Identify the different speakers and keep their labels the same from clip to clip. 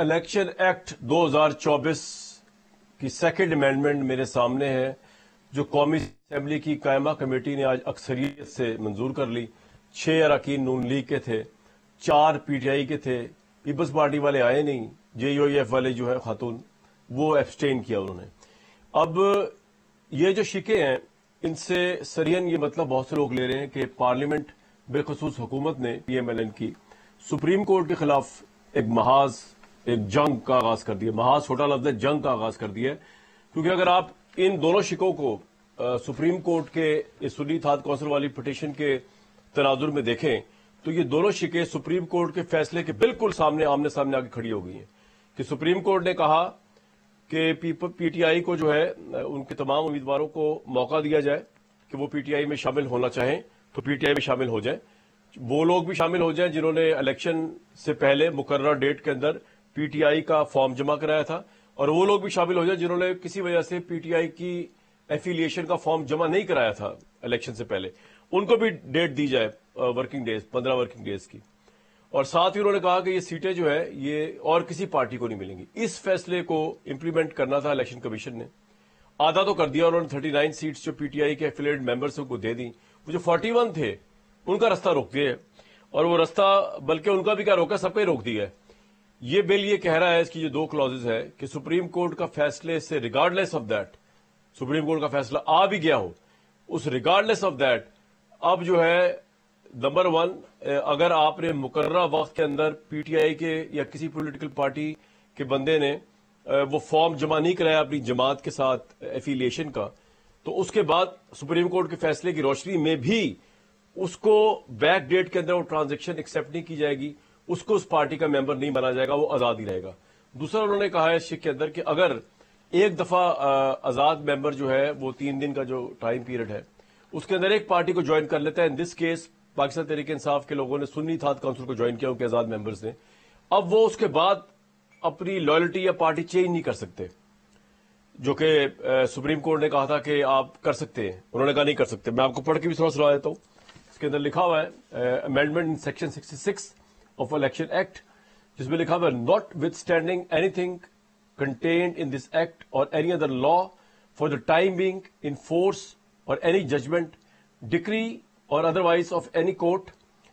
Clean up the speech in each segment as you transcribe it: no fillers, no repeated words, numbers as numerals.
Speaker 1: Election act 2024 की second amendment मेरे सामने है, जो कौमी असेंबली की कायमा कमेटी ने आज अक्सरियत से मंजूर कर ली। 6 अरकान नून लीग के थे, 4 पीटीआई के थे, पीपल्स पार्टी वाले आए नहीं, जेयूआईएफ वाले जो है खातून वो एब्सटेन किया उन्होंने। अब ये जो शिके हैं इनसे सरियन ये मतलब बहुत से लोग ले रहे हैं कि पार्लियामेंट बेखसूस हुकूमत ने पीएमएलएन की सुप्रीम कोर्ट के खिलाफ एक जंग का आगाज कर दिया। महाज छोटा लफ्ज है, जंग का आगाज कर दिया है। क्योंकि अगर आप इन दोनों शिकों को सुप्रीम कोर्ट के सुन्नी इत्तेहाद काउंसिल वाली पिटीशन के तनाजुर में देखें तो ये दोनों शिकें सुप्रीम कोर्ट के फैसले के बिल्कुल सामने आमने सामने आके खड़ी हो गई हैं कि सुप्रीम कोर्ट ने कहा कि पीटीआई को जो है उनके तमाम उम्मीदवारों को मौका दिया जाए कि वो पीटीआई में शामिल होना चाहें तो पीटीआई में शामिल हो जाए। वो लोग भी शामिल हो जाएं जिन्होंने इलेक्शन से पहले मुकर्रर डेट के अंदर पीटीआई का फॉर्म जमा कराया था, और वो लोग भी शामिल हो जाए जिन्होंने किसी वजह से पीटीआई की एफिलिएशन का फॉर्म जमा नहीं कराया था इलेक्शन से पहले। उनको भी डेट दी जाए वर्किंग डेज, 15 वर्किंग डेज की। और साथ ही उन्होंने कहा कि ये सीटें जो है ये और किसी पार्टी को नहीं मिलेंगी। इस फैसले को इंप्लीमेंट करना था इलेक्शन कमीशन ने, आधा तो कर दिया उन्होंने। 39 सीट्स जो पीटीआई के एफिलिएटेड मेंबर्स को दे दी, वो जो 41 थे उनका रास्ता रोक दिया, और वो रास्ता बल्कि उनका भी क्या रोका, सबका ही रोक दिया है। ये बिल ये कह रहा है, इसकी जो 2 क्लॉजेज है कि सुप्रीम कोर्ट का फैसले से regardless of that, supreme court का फैसला आ भी गया हो, उस रिगार्डलेस ऑफ दैट अब जो है नंबर 1, अगर आपने मुकर्ररा वक्त के अंदर पीटीआई के या किसी पॉलिटिकल पार्टी के बंदे ने वो फॉर्म जमा नहीं कराया अपनी जमात के साथ एफिलिएशन का, तो उसके बाद सुप्रीम कोर्ट के फैसले की रोशनी में भी उसको बैक डेट के अंदर वो ट्रांजेक्शन एक्सेप्ट नहीं की जाएगी, उसको उस पार्टी का मेंबर नहीं माना जाएगा, वो आजाद ही रहेगा। दूसरा उन्होंने कहा है इस शिक के अंदर कि अगर एक दफा आजाद मेंबर जो है वो 3 दिन का जो टाइम पीरियड है उसके अंदर एक पार्टी को ज्वाइन कर लेता है, in this case Pakistan Tehreek Insaf के लोगों ने सुन्नी इत्तेहाद काउंसिल को ज्वाइन किया, उनके आजाद मेंबर्स ने, अब वो उसके बाद अपनी लॉयल्टी या पार्टी चेंज नहीं कर सकते, जो कि सुप्रीम कोर्ट ने कहा था कि आप कर सकते हैं, उन्होंने कहा नहीं कर सकते। मैं आपको पढ़ के भी थोड़ा सुना देता हूं। इसके अंदर लिखा हुआ है amendment in section 66 of election act, जिसमें लिखा हुआ है notwithstanding anything contained in this act और any other law for the time being in force और any judgment, decree or otherwise of any court,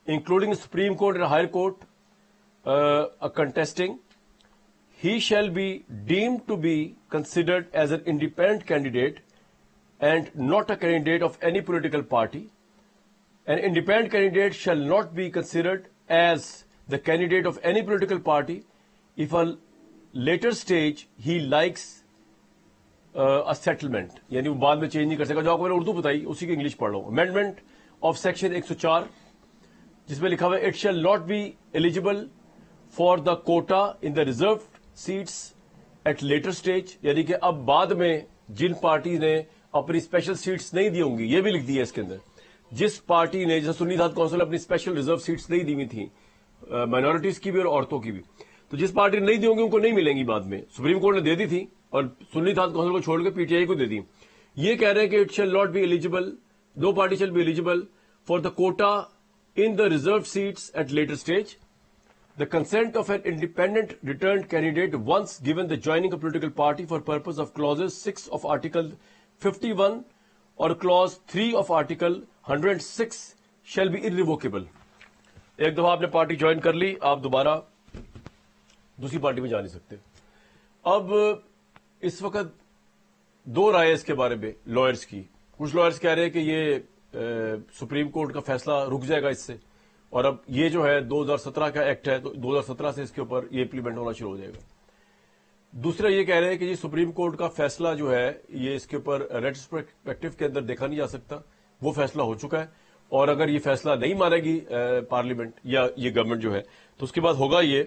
Speaker 1: including the Supreme Court and Higher Court, contesting, he shall be deemed to be considered as an independent candidate and not a candidate of any political party. An independent candidate shall not be considered as the candidate of any political party if a later stage he likes a settlement. यानी वो बाद में change नहीं कर सकेगा। जो आपको मैंने उर्दू बताई उसी की इंग्लिश पढ़ लो। अमेंडमेंट ऑफ सेक्शन 104, जिसमें लिखा हुआ है it shall not be eligible for the quota in the reserve seats at later stage, यानी कि अब बाद में जिन पार्टी ने अपनी स्पेशल सीट्स नहीं दी होंगी, ये भी लिख दिया है इसके अंदर, जिस पार्टी ने, जैसे सुन्नी इत्तेहाद काउंसिल अपनी स्पेशल रिजर्व सीट्स नहीं दी हुई थी माइनॉरिटीज की भी और औरतों की भी, तो जिस पार्टी ने नहीं दी होंगी उनको नहीं मिलेंगी बाद में। सुप्रीम कोर्ट ने दे दी थी और सुन्नी इत्तेहाद काउंसिल को छोड़कर पीटीआई को दे दी। ये कह रहे हैं कि it shall not be eligible, no party shall be eligible for the quota in the reserved seats at later stage. The consent of an independent returned candidate once given the joining a political party for purpose of clauses 6 of Article 51 or clause 3 of Article 106 shall be irrevocable. एक दफा आपने party join कर ली, आप दोबारा दूसरी party में जा नहीं सकते। अब इस वक्त 2 राय इसके बारे में लॉयर्स की। कुछ लॉयर्स कह रहे हैं कि ये सुप्रीम कोर्ट का फैसला रुक जाएगा इससे, और अब ये जो है 2017 का एक्ट है तो 2017 से इसके ऊपर ये इंप्लीमेंट होना शुरू हो जाएगा। दूसरा ये कह रहे हैं कि ये सुप्रीम कोर्ट का फैसला जो है ये इसके ऊपर रेट्रोस्पेक्टिव के अंदर देखा नहीं जा सकता, वो फैसला हो चुका है, और अगर ये फैसला नहीं मानेगी पार्लियामेंट या ये गवर्नमेंट जो है तो उसके बाद होगा ये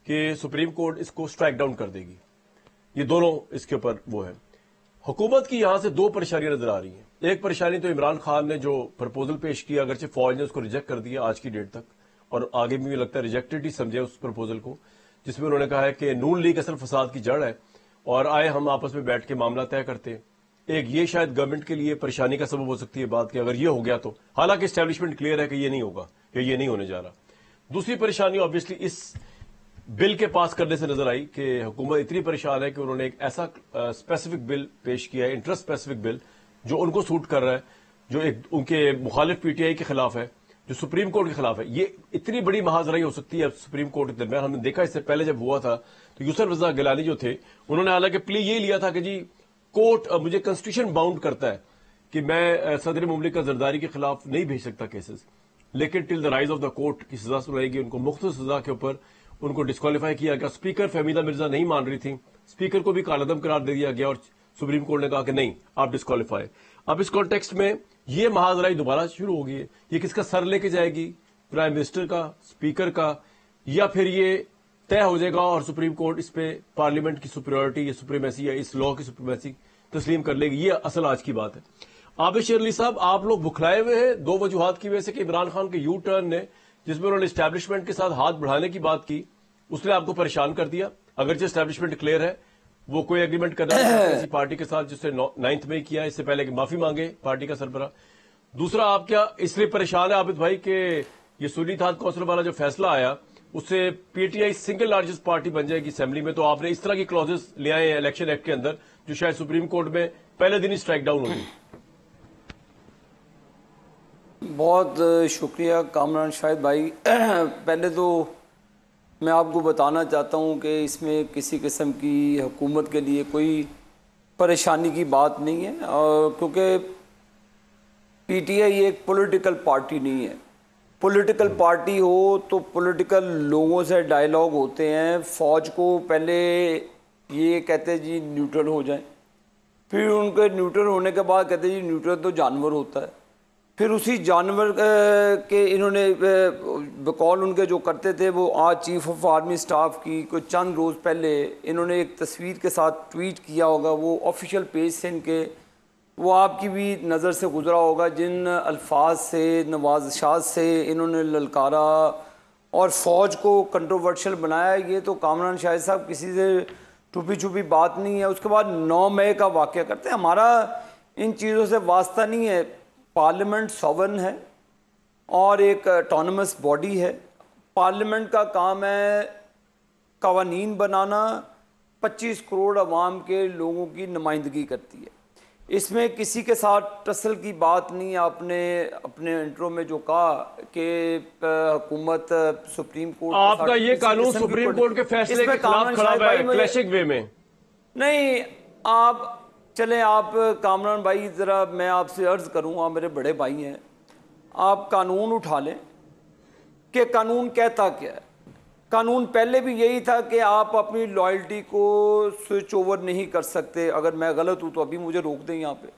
Speaker 1: कि सुप्रीम कोर्ट इसको स्ट्राइक डाउन कर देगी। ये दोनों इसके ऊपर वो है। हुकूमत की यहां से 2 परेशानियां नजर आ रही हैं। एक परेशानी तो इमरान खान ने जो प्रपोजल पेश किया, अगरचे फौज ने उसको रिजेक्ट कर दिया आज की डेट तक, और आगे भी मुझे लगता है रिजेक्टेड ही समझे उस प्रपोजल को, जिसमें उन्होंने कहा है कि नून लीग असल फसाद की जड़ है और आए हम आपस में बैठ के मामला तय करते हैं। एक ये शायद गवर्नमेंट के लिए परेशानी का सबब हो सकती है बात कि अगर ये हो गया तो, हालांकि एस्टैब्लिशमेंट क्लियर है कि ये नहीं होगा, कि ये नहीं होने जा रहा। दूसरी परेशानी ऑब्वियसली इस बिल के पास करने से नजर आई कि हुकूमत इतनी परेशान है कि उन्होंने एक ऐसा स्पेसिफिक बिल पेश किया है, इंटरेस्ट स्पेसिफिक बिल, जो उनको सूट कर रहा है, जो एक उनके मुखालिफ पीटीआई के खिलाफ है, जो सुप्रीम कोर्ट के खिलाफ है। ये इतनी बड़ी महाजराई हो सकती है सुप्रीम कोर्ट के दरमियान। हमने देखा इससे पहले जब हुआ था तो यूसुफ रजा गिलानी जो थे, उन्होंने हालांकि प्ली ये लिया था कि जी कोर्ट मुझे कॉन्स्टिट्यूशन बाउंड करता है कि मैं सदर मुमलिकत जरदारी के खिलाफ नहीं भेज सकता केसेस, लेकिन till the rise of the court की सजा सुनाएगी। उनको मुख्तलिफ सजा के ऊपर उनको डिस्क्वालीफाई किया गया। स्पीकर फहमीदा मिर्जा नहीं मान रही थी, स्पीकर को भी कालअदम करार दे दिया गया और सुप्रीम कोर्ट ने कहा कि नहीं, आप डिस्क्वालीफाई। अब इस कॉन्टेक्स्ट में ये महाजराई दोबारा शुरू हो गई है। ये किसका सर लेके जाएगी, प्राइम मिनिस्टर का, स्पीकर का, या फिर ये तय हो जाएगा और सुप्रीम कोर्ट इस पे पार्लियामेंट की सुपीरियरिटी या सुप्रीमेसी या इस लॉ की सुप्रीमेसी तस्लीम कर लेगी। ये असल आज की बात है। आबिद शेर अली साहब, आप लोग बुखलाए हुए हैं दो वजूहात की वजह से कि इमरान खान के यू टर्न ने, जिसमें उन्होंने एस्टैब्लिशमेंट के साथ हाथ बढ़ाने की बात की, उसने आपको परेशान कर दिया। अगरचे एस्टैब्लिशमेंट क्लियर है, वो कोई एग्रीमेंट कर रहा है किसी पार्टी के साथ जिससे 9 में किया, इससे पहले कि माफी मांगे पार्टी का सरबराह। दूसरा, आप क्या इसलिए परेशान है आबिद भाई कि ये सुन्नी इत्तेहाद कौंसिल वाला जो फैसला आया उससे पीटीआई सिंगल लार्जेस्ट पार्टी बन जाएगी असेंबली में, तो आपने इस तरह की क्लॉजेस ले आए हैं इलेक्शन एक्ट के अंदर जो शायद सुप्रीम कोर्ट में पहले दिन ही स्ट्राइक डाउन होगी।
Speaker 2: बहुत शुक्रिया कामरान शाहिद भाई। पहले तो मैं आपको बताना चाहता हूं कि इसमें किसी किस्म की हुकूमत के लिए कोई परेशानी की बात नहीं है, और क्योंकि पीटीआई एक पॉलिटिकल पार्टी नहीं है। पॉलिटिकल पार्टी हो तो पॉलिटिकल लोगों से डायलॉग होते हैं। फ़ौज को पहले ये कहते हैं जी न्यूट्रल हो जाए, फिर उनके न्यूट्रल होने के बाद कहते हैं जी न्यूट्रल तो जानवर होता है। फिर उसी जानवर के इन्होंने बकौल उनके जो करते थे, वो आज चीफ ऑफ आर्मी स्टाफ की कोई चंद रोज़ पहले इन्होंने एक तस्वीर के साथ ट्वीट किया होगा, वो ऑफिशियल पेज से इनके, वो आपकी भी नज़र से गुजरा होगा, जिन अल्फाज से नवाज शाह से इन्होंने ललकारा और फ़ौज को कंट्रोवर्शियल बनाया। ये तो कामरान शाहिद साहब किसी से छुपी छुपी बात नहीं है। उसके बाद 9 मई का वाक़या करते हैं। हमारा इन चीज़ों से वास्ता नहीं है। पार्लियामेंट सॉवरन है और एक ऑटोनमस बॉडी है। पार्लियामेंट का काम है कवानीन बनाना, 25 करोड़ अवाम के लोगों की नुमाइंदगी करती है। इसमें किसी के साथ टसल की बात नहीं है। आपने अपने इंट्रो में जो कहा कि हुकूमत सुप्रीम कोर्ट,
Speaker 1: आपका ये कानून सुप्रीम कोर्ट के फैसले के खिलाफ खड़ा है क्लैशिक वे में नहीं।
Speaker 2: आप चलें, आप कामरान भाई, ज़रा मैं आपसे अर्ज़ करूँगा, मेरे बड़े भाई हैं, आप कानून उठा लें कि कानून कहता क्या है। कानून पहले भी यही था कि आप अपनी लॉयल्टी को स्विच ओवर नहीं कर सकते। अगर मैं गलत हूँ तो अभी मुझे रोक दें यहाँ पे।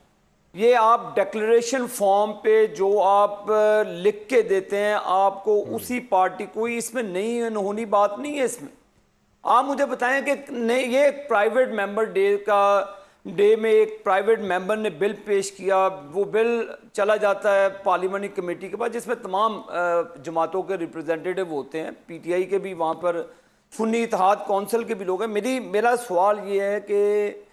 Speaker 2: ये आप डिक्लेरेशन फॉर्म पे जो आप लिख के देते हैं, आपको उसी पार्टी, कोई इसमें नहीं अनहोनी बात नहीं है। इसमें आप मुझे बताएं कि नहीं, ये एक प्राइवेट मेंबर डे में एक प्राइवेट मेंबर ने बिल पेश किया, वो बिल चला जाता है पार्लियामेंट्री कमेटी के पास, जिसमें तमाम जमातों के रिप्रेजेंटेटिव होते हैं, पीटीआई के भी वहाँ पर, सुन्नी इत्तेहाद कौंसिल के भी लोग हैं। मेरा सवाल ये है कि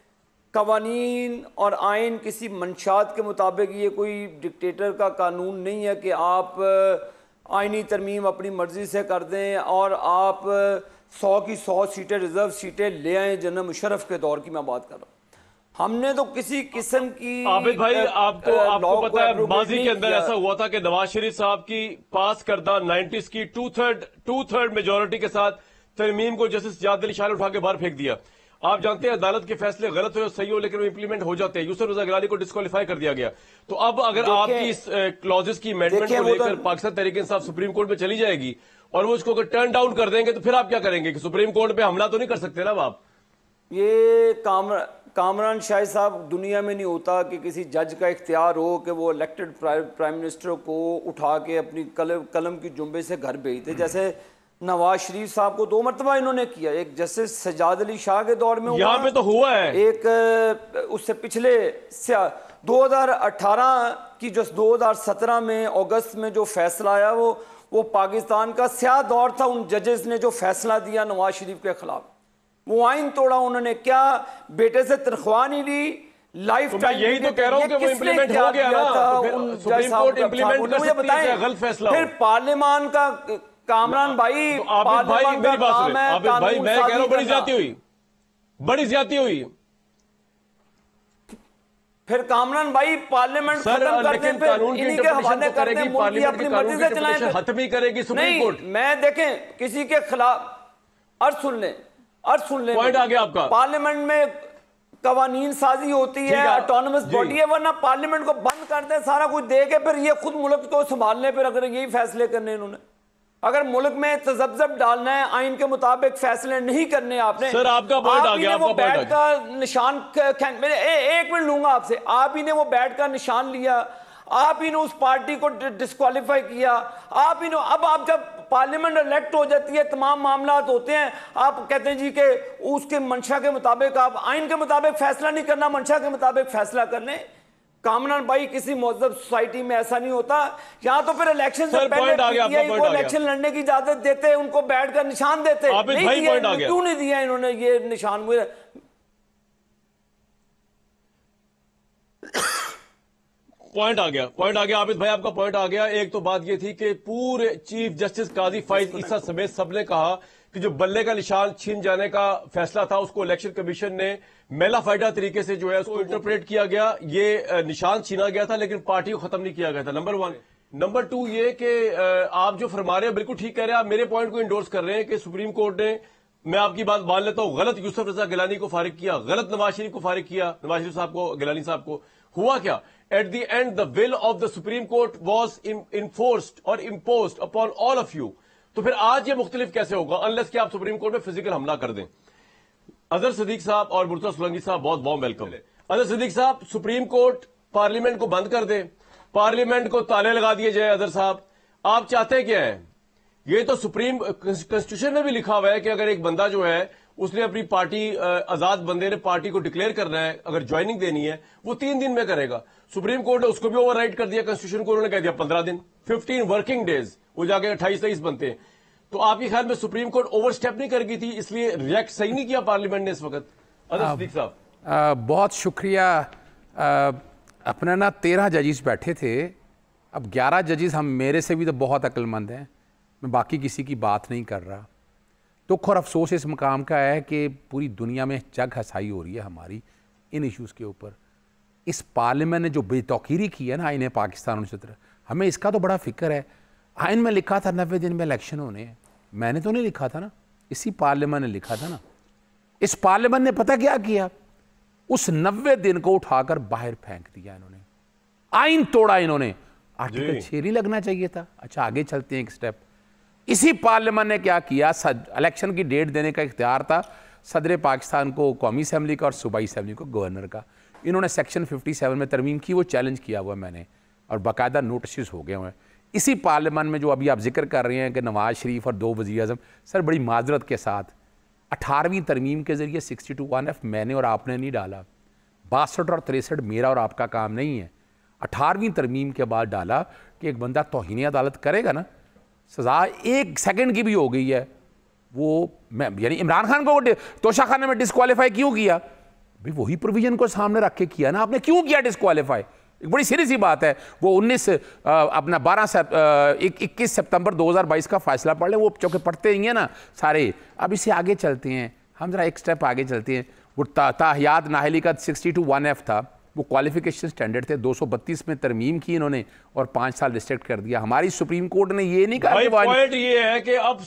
Speaker 2: कवानीन और आइन किसी मंशात के मुताबिक, ये कोई डिक्टेटर का कानून नहीं है कि आप आइनी तरमीम अपनी मर्जी से कर दें और आप 100 की 100 सीटें रिजर्व सीटें ले आएँ। जनरल मुशर्रफ के दौर की मैं बात कर रहा हूँ। हमने तो किसी किस्म की,
Speaker 1: आबिद भाई, आपको पता है माजी के अंदर ऐसा हुआ था कि नवाज शरीफ साहब की पास करदा 90s की टू थर्ड मेजोरिटी के साथ तरमीम को जस्टिस जाद अली शाह ने उठा के बाहर फेंक दिया। आप जानते हैं अदालत के फैसले गलत हो सही हो, लेकिन वो इंप्लीमेंट हो जाते हैं। यूसुफ रजा गिलानी को डिस्क्वालीफाई कर दिया गया। तो अब अगर आपकी इस क्लॉजेस की अमेंडमेंट को लेकर पाकिस्तान तहरीक इंसाफ सुप्रीम कोर्ट में चली जाएगी और वो इसको अगर टर्न डाउन कर देंगे तो फिर आप क्या करेंगे? कि सुप्रीम कोर्ट पे हमला तो नहीं कर सकते ना आप?
Speaker 2: ये कामरान शाहिद साहब, दुनिया में नहीं होता कि किसी जज का इख्तियार हो कि वो इलेक्टेड प्राइम मिनिस्टर को उठा के अपनी कलम की जुम्बे से घर भेज दे। जैसे नवाज शरीफ साहब को 2 मरतबा इन्होंने किया, एक जस्टिस सजाद अली शाह के दौर में
Speaker 1: यहाँ पे तो हुआ है,
Speaker 2: एक उससे पिछले 2018 की, जो 2017 में अगस्त में जो फैसला आया, वो पाकिस्तान का स्याह दौर था उन जजेस ने जो फैसला दिया नवाज शरीफ के खिलाफ। वो आइन तोड़ा उन्होंने, क्या बेटे से तनख्वाह नहीं ली, लाइफ टाइम।
Speaker 1: यही तो कह रहा हूं कि वो इंप्लीमेंट हो गया ना, तो फिर सुप्रीम कोर्ट इंप्लीमेंट कर सकती है, गलत फैसला।
Speaker 2: फिर पार्लियामान का कामरान भाई,
Speaker 1: तो आबिद भाई मेरी बात सुनिए, आबिद भाई मैं कह रहा हूं बड़ी ज्यादती हुई, बड़ी ज्यादती हुई।
Speaker 2: फिर कामरान भाई पार्लियामेंट खत्म कर दें, फिर इन्हीं के हवाले कर दें, मुल्क की अपनी मर्जी से चलाएं,
Speaker 1: खत्म करेगी सुप्रीम कोर्ट।
Speaker 2: मैं देखें किसी के खिलाफ अर्ज सुन लें,
Speaker 1: पॉइंट आ गया आपका।
Speaker 2: पार्लियामेंट में कवानीन साजी होती है, ऑटोनमस बॉडी है, वरना पार्लियामेंट को बंद कर दें, सारा कुछ दे के फिर ये खुद मुल्क को संभालने, फिर अगर यही फैसले करने इन्होंने, अगर मुल्क में तजब्जब डालना है, आइन के मुताबिक फैसले नहीं करने आपने।
Speaker 1: सर आपका पॉइंट आ गया,
Speaker 2: वो बैट का निशान मेरे एक मिनट लूंगा आपसे, आप ही ने वो बैट का निशान लिया, आप ही ने उस पार्टी को डिस्क्वालीफाई किया, आप ही ने, अब आप जब पार्लियामेंट इलेक्ट हो जाती है, तमाम मामला होते हैं, आप कहते हैं जी कि उसके मंशा के मुताबिक, आप आइन के मुताबिक फैसला नहीं करना, मंशा के मुताबिक फैसला करने। कामरान भाई किसी महज़ब सोसाइटी में ऐसा नहीं होता, यहाँ तो फिर इलेक्शन से पहले को इलेक्शन लड़ने की इजाजत देते, उनको बैट का निशान देते, क्यों नहीं दिया इन्होंने ये निशान? मुझे
Speaker 1: पॉइंट आ गया आबिद भाई, आपका पॉइंट आ गया। एक तो बात ये थी कि पूरे चीफ जस्टिस काजी फाइज ईसा समेत सबने कहा कि जो बल्ले का निशान छीन जाने का फैसला था उसको इलेक्शन कमीशन ने मेलाफाइडा तरीके से जो है उसको इंटरप्रेट किया गया, ये निशान छीना गया था लेकिन पार्टी को खत्म नहीं किया गया था, नंबर 1। नंबर 2 ये कि आप जो फरमा रहे हैं बिल्कुल ठीक कह रहे हैं, आप मेरे पॉइंट को इंडोर्स कर रहे हैं कि सुप्रीम कोर्ट ने, मैं आपकी बात मान लेता हूं, गलत यूसुफ रजा गिलानी को फारिग किया, गलत नवाज शरीफ को फारिग किया, नवाज शरीफ साहब को, गिलानी साहब को। हुआ क्या? At the end the will of the Supreme Court was enforced और imposed upon all of you. तो फिर आज ये मुख्तलिफ कैसे होगा अनलेस कि आप सुप्रीम कोर्ट में फिजिकल हमला कर दें। अजहर सिद्दीक साहब और मुर्तजा सोलंकी साहब बहुत वार्म वेलकम है। अजहर सिद्दीक साहब, सुप्रीम कोर्ट पार्लियामेंट को बंद कर दे, पार्लियामेंट को ताले लगा दिए जाए। अजहर साहब आप चाहते क्या है? ये तो सुप्रीम कॉन्स्टिट्यूशन में भी लिखा हुआ है कि अगर एक बंदा जो है उसने अपनी पार्टी, आजाद बंदे ने पार्टी को डिक्लेयर करना है, अगर ज्वाइनिंग देनी है वो 3 दिन में करेगा। सुप्रीम कोर्ट ने उसको भी ओवरराइड कर दिया, कॉन्स्टिट्यूशन को उन्होंने कह दिया 15 दिन, 15 वर्किंग डेज, वो जाके 28-23 बनते हैं। तो आपके ख्याल में सुप्रीम कोर्ट ओवरस्टेप नहीं कर गई थी, इसलिए रिएक्ट सही नहीं किया पार्लियामेंट ने इस वक्त? अजहर सिद्दीक साहब
Speaker 3: बहुत शुक्रिया। अपने ना 13 जजेस बैठे थे, अब 11 जजेस हम मेरे से भी तो बहुत अक्लमंद हैं, मैं बाकी किसी की बात नहीं कर रहा। दुख और अफसोस इस मकाम का है कि पूरी दुनिया में जग हसाई हो रही है हमारी इन इश्यूज़ के ऊपर। इस पार्लियामेंट ने जो बेतौकीरी की है ना आइन पाकिस्तान 1970, हमें इसका तो बड़ा फिक्र है। आइन में लिखा था 90 दिन में इलेक्शन होने हैं, मैंने तो नहीं लिखा था ना, इसी पार्लियामेंट ने लिखा था ना। इस पार्लियामेंट ने पता क्या किया, उस 90 दिन को उठाकर बाहर फेंक दिया इन्होंने, आइन तोड़ा इन्होंने। आर्टिकल 6 नहीं लगना चाहिए था। अच्छा आगे चलते हैं एक स्टेप। इसी पार्लियामेंट ने क्या किया, इलेक्शन की डेट देने का इख्तियार था सदर पाकिस्तान को, कौमी असम्बली का और सूबाई असम्बली को, गवर्नर का। इन्होंने सेक्शन 57 में तरमीम की, वो चैलेंज किया हुआ मैंने, और बाकायदा नोटिस हो गए हुए हैं। इसी पार्लियामेंट में जो अभी आप जिक्र कर रहे हैं कि नवाज शरीफ और 2 वज़ीर-ए-आज़म, सर बड़ी माजरत के साथ 18वीं तरमीम के ज़रिए 62(1)(f) मैंने और आपने नहीं डाला, 62 और 63 मेरा और आपका काम नहीं है। 18वीं तरमीम के बाद डाला कि एक बंदा तौहीन अदालत करेगा ना, सज़ा 1 सेकंड की भी हो गई है, वो मैं यानी इमरान खान को तोशाखाने में डिस्क्वालीफाई क्यों किया? भाई वही प्रोविजन को सामने रख के किया ना आपने, क्यों किया डिस्क्वालीफाई? एक बड़ी सीरियस सी बात है। वो 21 सितंबर 2022 का फैसला पढ़ लें, वो चौके पढ़ते ही हैं ना सारे। अब इससे आगे चलते हैं, हम जरा एक स्टेप आगे चलते हैं। वो ताहियात नाहली का 62(1)(f) था, वो क्वालिफिकेशन स्टैंडर्ड थे, 232 में तरमीम की इन्होंने और 5 साल रिस्ट्रिक्ट कर दिया। हमारी सुप्रीम कोर्ट ने ये नहीं कहा।
Speaker 1: पॉइंट ये है कि अब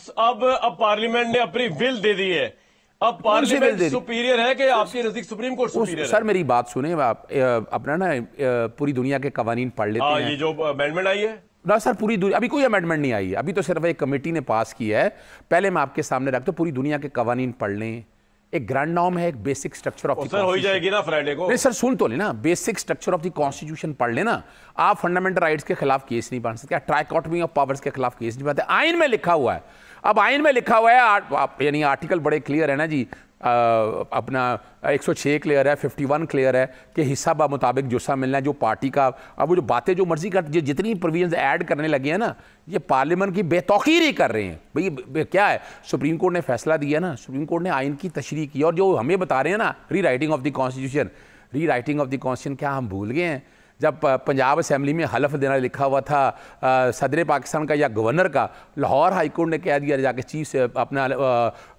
Speaker 1: पार्लियामेंट ने अपनी विल दे दी है, अब पार्लियामेंट सुपीरियर है कि आपके नजदीक सुप्रीम कोर्ट सुपीरियर है?
Speaker 3: सर मेरी बात सुने, आप अपना ना पूरी दुनिया के कवानीन पढ़ लेते हैं।
Speaker 1: ये जो अमेंडमेंट आई है
Speaker 3: ना सर, पूरी दुनिया, अभी कोई अमेंडमेंट नहीं आई है, अभी तो सिर्फ एक कमेटी ने पास किया है। पहले मैं आपके सामने रखता हूं, पूरी दुनिया के कवानीन पढ़ लें। एक ग्रैंड नॉर्म है, एक basic structure of the
Speaker 1: sir हो ही जाएगी ना फ्राइडे को।
Speaker 3: नहीं सर सुन तो लेना, basic structure of the constitution पढ़ लेना। आप फंडामेंटल राइट्स के खिलाफ केस नहीं बन सकते, ट्राइकॉटमी ऑफ पावर्स के खिलाफ केस नहीं बनते। आइन में लिखा हुआ है, अब आइन में लिखा हुआ है, यानी आर्टिकल बड़े क्लियर है ना जी, अपना 106 क्लियर है, 51 क्लियर है कि हिस्सा बा मुताबिक जुस्सा मिलना है जो पार्टी का। अब वो जो बातें जो मर्जी कर, जितनी प्रोविजंस ऐड करने लगे हैं ना, ये पार्लियामेंट की बेतौकीरी कर रहे हैं। भाई क्या है, सुप्रीम कोर्ट ने फैसला दिया ना, सुप्रीम कोर्ट ने आइन की तशरीह की, और जो हमें बता रहे हैं ना री राइटिंग ऑफ द कॉन्स्टिट्यूशन, री राइटिंग ऑफ द कॉन्स्टिट्यूशन, क्या हम भूल गए हैं जब पंजाब असम्बली में हलफ देना लिखा हुआ था सदर पाकिस्तान का या गवर्नर का, लाहौर हाई कोर्ट ने कह दिया जाके चीफ से अपना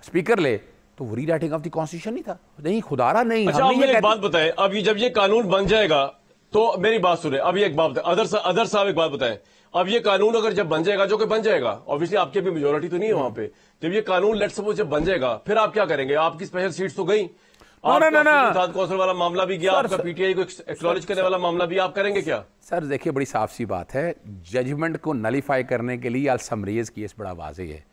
Speaker 3: स्पीकर ले, तो वो रीराइटिंग ऑफ द कॉन्स्टिट्यूशन नहीं था। नहीं खुदारा नहीं।
Speaker 1: अच्छा, आप मुझे एक बात बताएं, अब जब ये कानून बन जाएगा तो मेरी बात सुने, अब ये एक बात बताएं, अदर साहब एक बात बताएं, अब ये कानून अगर जब बन जाएगा, जो कि बन जाएगा, ऑब्वियसली आपकी भी मेजोरिटी तो नहीं है वहां पे, जब ये कानून लेट्स सपोज जब बन जाएगा, फिर आप क्या करेंगे? आपकी स्पेशल सीट्स तो गई, कौंसिल वाला मामला भी गया, आपका पीटीआई को एक्नॉलेज करने वाला मामला भी, आप करेंगे क्या?
Speaker 3: सर देखिए, बड़ी साफ सी बात है, जजमेंट को नलीफाई करने के लिए समरेज केस बड़ा वाज़ेह है।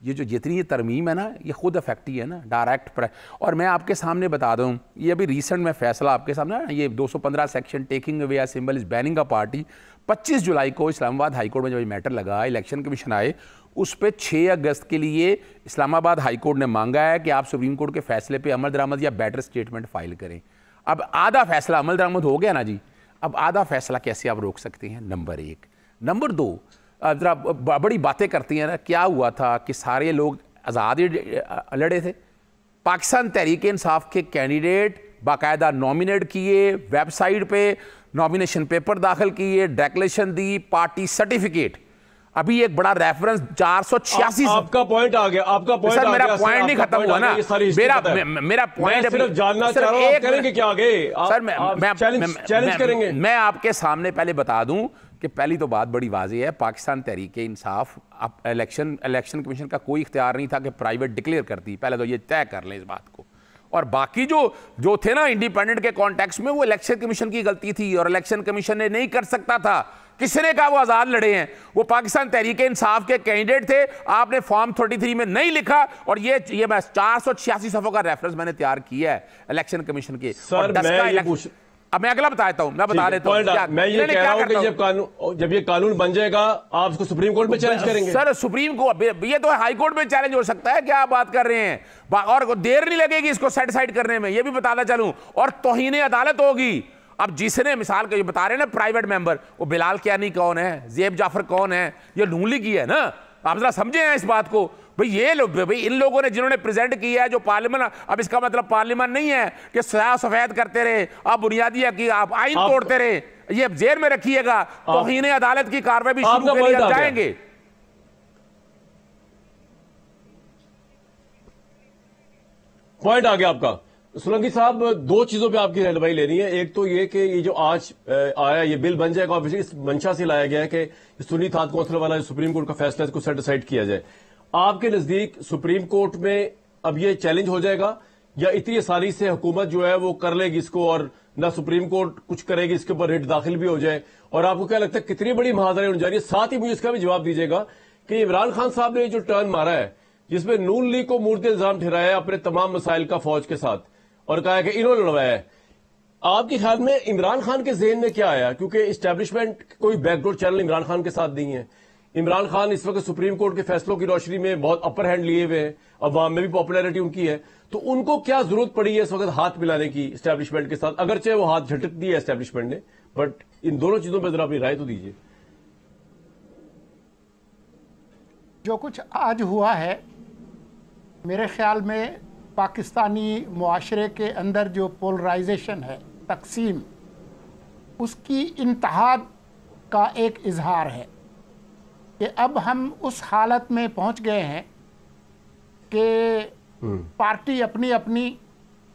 Speaker 3: ये जो जितनी ये तरमीम है ना, ये खुद अफेक्टी है ना, डायरेक्ट। और मैं आपके सामने बता दूं, ये अभी रिसेंट में फैसला आपके सामने ना, ये 215 section taking away symbol is banning a party, 25 जुलाई को इस्लामाबाद हाई कोर्ट में जब मैटर लगा, इलेक्शन कमीशन आए, उस पर 6 अगस्त के लिए इस्लामाबाद हाई कोर्ट ने मांगा है कि आप सुप्रीम कोर्ट के फैसले पर अमल दरामद या बेटर स्टेटमेंट फाइल करें। अब आधा फैसला अमल दरामद हो गया ना जी, अब आधा फैसला कैसे आप रोक सकते हैं? नंबर 1। नंबर 2, जरा बड़ी बातें करती हैं ना, क्या हुआ था कि सारे लोग आज़ाद लड़े थे, पाकिस्तान तहरीक इंसाफ के कैंडिडेट बाकायदा नॉमिनेट किए, वेबसाइट पे नॉमिनेशन पेपर दाखिल किए, डेक्लेरेशन दी, पार्टी सर्टिफिकेट। अभी एक बड़ा रेफरेंस 486।
Speaker 1: आपका पॉइंट आ गया, आपका पॉइंट
Speaker 3: सर मेरा पॉइंट नहीं खत्म हुआ ना, मेरा पॉइंट
Speaker 1: सिर्फ जानना चाह रहा हूं, आप करेंगे क्या आगे?
Speaker 3: सर मैं
Speaker 1: चैलेंज करेंगे।
Speaker 3: मैं आपके सामने पहले बता दूं कि पहली तो बात बड़ी वाज़ेह है, पाकिस्तान तहरीक इंसाफ इलेक्शन कमीशन का कोई इख्तियार नहीं था कि प्राइवेट डिक्लेयर करती, पहले तो ये तय कर लें इस बात को। और बाकी जो थे ना इंडिपेंडेंट के कॉन्टेक्स्ट में, वो इलेक्शन कमीशन की गलती थी और इलेक्शन कमीशन ने नहीं कर सकता था। किसने कहा वो आज़ाद लड़े हैं? वो पाकिस्तान तहरीक इंसाफ के कैंडिडेट थे, आपने फॉर्म 33 में नहीं लिखा, और ये मैं 486 सफ़ों का रेफरेंस मैंने तैयार किया है इलेक्शन कमीशन के।
Speaker 1: सर
Speaker 3: अब मैं अगला बताता हूं, मैं बता देता हूं।
Speaker 1: मैं ये कह रहा हूं कि जब ये कानून बन जाएगा, आप इसको सुप्रीम कोर्ट में चैलेंज करेंगे?
Speaker 3: सर सुप्रीम कोर्ट, ये तो हाई कोर्ट में चैलेंज हो सकता है, क्या आप बात कर रहे हैं? और देर नहीं लगेगी इसको सेटिस्फाइड करने में, ये भी बताना चलूं, और तौहीन अदालत होगी। अब जिसने मिसाल के बता रहे हैं ना प्राइवेट मेंबर, वो बिलाल कियानी कौन है, ज़ेब जाफर कौन है, ये नून लीग की है ना, आप जरा समझे हैं इस बात को। भाई ये लोग, भाई इन लोगों ने जिन्होंने प्रेजेंट किया है जो पार्लियामेंट, अब इसका मतलब पार्लियामेंट नहीं है कि सफेद करते रहे, आप बुनियादी है कि आप आइन तोड़ते रहे, ये जेल में रखिएगा, तौहीन अदालत की कार्रवाई भी शुरू के लिए जाएंगे।
Speaker 1: पॉइंट आ गया आपका। सोलंकी साहब, 2 चीजों पे आपकी रहनुमाई लेनी है। एक तो ये कि ये जो आज आया ये बिल बन जाएगा, ऑब्वियसली इस मंशा से लाया गया है कि सुन्नी थाद कौंसिल वाला जो सुप्रीम कोर्ट का फैसला है इसको सेट असाइड किया जाए। आपके नजदीक सुप्रीम कोर्ट में अब ये चैलेंज हो जाएगा, या इतनी आसानी से हुकूमत जो है वो कर लेगी इसको, और ना सुप्रीम कोर्ट कुछ करेगी, इसके ऊपर रिट दाखिल भी हो जाए? और आपको क्या लगता है कितनी बड़ी महाजरी होने जा रही है? साथ ही मुझे इसका भी जवाब दीजिएगा कि इमरान खान साहब ने जो टर्न मारा है, जिसमें नून लीग को मूर्ति इल्जाम ठहराया है अपने तमाम मसाइल का फौज के साथ, और कहा है कि इन्होंने लड़वाया है, आपके ख्याल में इमरान खान के ज़हन में क्या आया? क्योंकि इस्टेब्लिशमेंट कोई बैकडोर चैनल इमरान खान के साथ नहीं है। इमरान खान इस वक्त सुप्रीम कोर्ट के फैसलों की रोशनी में बहुत अपर हैंड लिए हुए हैं, अवाम में भी पॉपुलैरिटी उनकी है, तो उनको क्या जरूरत पड़ी है इस वक्त हाथ मिलाने की इस्टेब्लिशमेंट के साथ? अगरचे वो हाथ झटक दिया इस्टेब्लिशमेंट ने, बट इन दोनों चीजों पर जरा अपनी राय तो दीजिए।
Speaker 4: जो कुछ आज हुआ है, मेरे ख्याल में पाकिस्तानी मुआशरे के अंदर जो पोलराइजेशन है, तकसीम, उसकी इंतहा का एक इजहार है कि अब हम उस हालत में पहुंच गए हैं कि पार्टी अपनी अपनी,